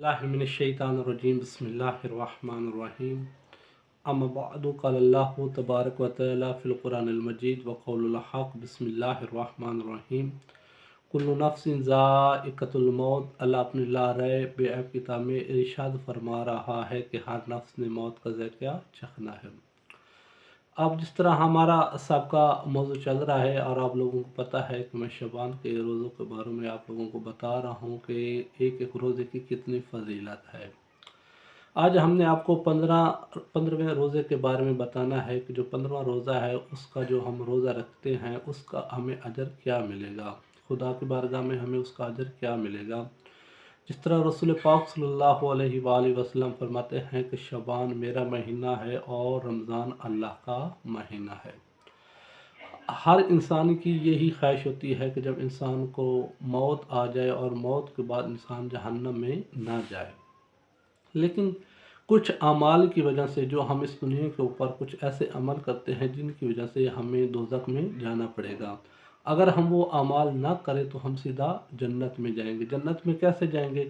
बिस्मिल्लाहिर्रहमानिर्रहीम बिस्मिल्लाहिर्रहमानिर्रहीम अम्मा बअदु क़ाल अल्लाहु तबारक व तआला फ़िल क़ुरानिल मजीद व क़ौलुल हक़ बिस्मिल्लाहिर्रहमानिर्रहीम कुल्लु नफ्सिन ज़ाइक़तुल मौत। अल्लाह अपनी ला रैब बेअब किताब में इरशाद फरमा रहा है कि हर नफ्स ने मौत का ज़ायक़ा चखना है। अब जिस तरह हमारा सबका मौजू चल रहा है और आप लोगों को पता है कि मैं शबान के रोज़ों के बारे में आप लोगों को बता रहा हूँ कि एक एक रोज़े की कितनी फजीलत है। आज हमने आपको 15वें रोज़े के बारे में बताना है कि जो 15वां रोज़ा है उसका जो हम रोज़ा रखते हैं उसका हमें अजर क्या मिलेगा, खुदा की बारगाह में हमें उसका अजर क्या मिलेगा। जिस तरह रसूल पाक सल्लल्लाहु अलैहि वसल्लम फरमाते हैं कि शबान मेरा महीना है और रमज़ान अल्लाह का महीना है। हर इंसान की यही ख्वाहिश होती है कि जब इंसान को मौत आ जाए और मौत के बाद इंसान जहन्नम में ना जाए, लेकिन कुछ अमाल की वजह से जो हम इस दुनिया के ऊपर कुछ ऐसे अमल करते हैं जिनकी वजह से हमें दोज़ख में जाना पड़ेगा। अगर हम वो अमाल ना करें तो हम सीधा जन्नत में जाएंगे। जन्नत में कैसे जाएंगे?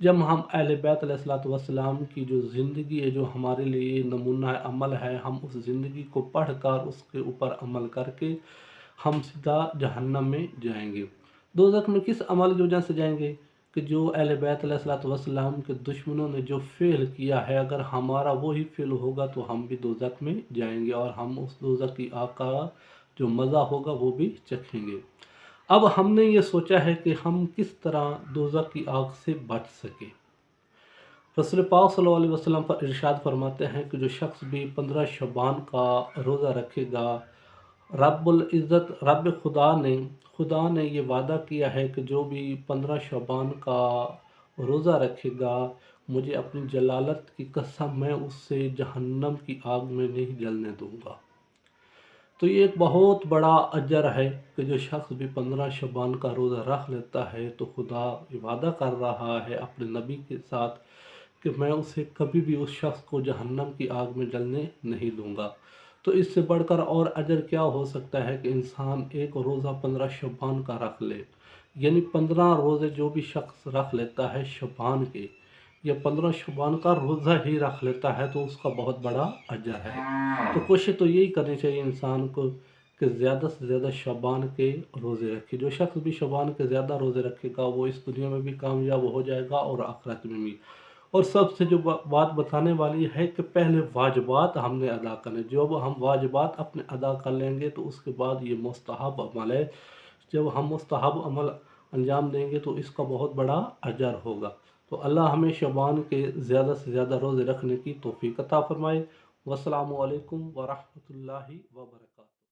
जब हम अहले बैत अलैहिस्सलातु वस्सलाम की जो ज़िंदगी है, जो हमारे लिए नमूना अमल है, हम उस ज़िंदगी को पढ़ कर उसके ऊपर अमल करके हम सीधा जहन्नम में जाएंगे। दोज़ख में किस अमल की वजह से जाएंगे? कि जो अहले बैत अलैहिस्सलातु वस्सलाम के दुश्मनों ने जो फ़ेल किया है, अगर हमारा वही फ़ेल होगा तो हम भी दोज़ख में जाएंगे और हम उस दोज़ख की आग का जो मज़ा होगा वो भी चखेंगे। अब हमने ये सोचा है कि हम किस तरह दोज़ख की आग से बच सकें। रसूल पाक सल्लल्लाहु अलैहि वसल्लम पर इरशाद फरमाते हैं कि जो शख्स भी 15 शबान का रोज़ा रखेगा, रब्बुल इज़्ज़त रब खुदा ने ये वादा किया है कि जो भी 15 शबान का रोज़ा रखेगा, मुझे अपनी जलालत की कसम मैं उससे जहन्नम की आग में नहीं जलने दूंगा। तो ये एक बहुत बड़ा अजर है कि जो शख्स भी 15 शबान का रोज़ा रख लेता है तो खुदा वादा कर रहा है अपने नबी के साथ कि मैं उसे कभी भी उस शख्स को जहन्नम की आग में जलने नहीं दूंगा। तो इससे बढ़कर और अजर क्या हो सकता है कि इंसान एक रोज़ा 15 शबान का रख ले, यानी 15 रोज़े जो भी शख्स रख लेता है शबान के, या 15 शबान का रोज़ा ही रख लेता है तो उसका बहुत बड़ा अजर है। तो कोशिश तो यही करनी चाहिए इंसान को कि ज़्यादा से ज़्यादा शबान के रोज़े रखे। जो शख्स भी शबान के ज़्यादा रोज़े रखेगा वो इस दुनिया में भी कामयाब हो जाएगा और आखिरत में भी। और सबसे जो बात बताने वाली है कि पहले वाजिबात हमने अदा करने। जब हम वाजिबात अपने अदा कर लेंगे तो उसके बाद ये मुस्तहब अमल है। जब हम मुस्तहब अमल अंजाम देंगे तो इसका बहुत बड़ा अजर होगा। तो अल्लाह हमें शबान के ज़्यादा से ज़्यादा रोज़े रखने की तौफीक अता फरमाए। वस्सलामु अलैकुम व रहमतुल्लाहि व बरकातहू।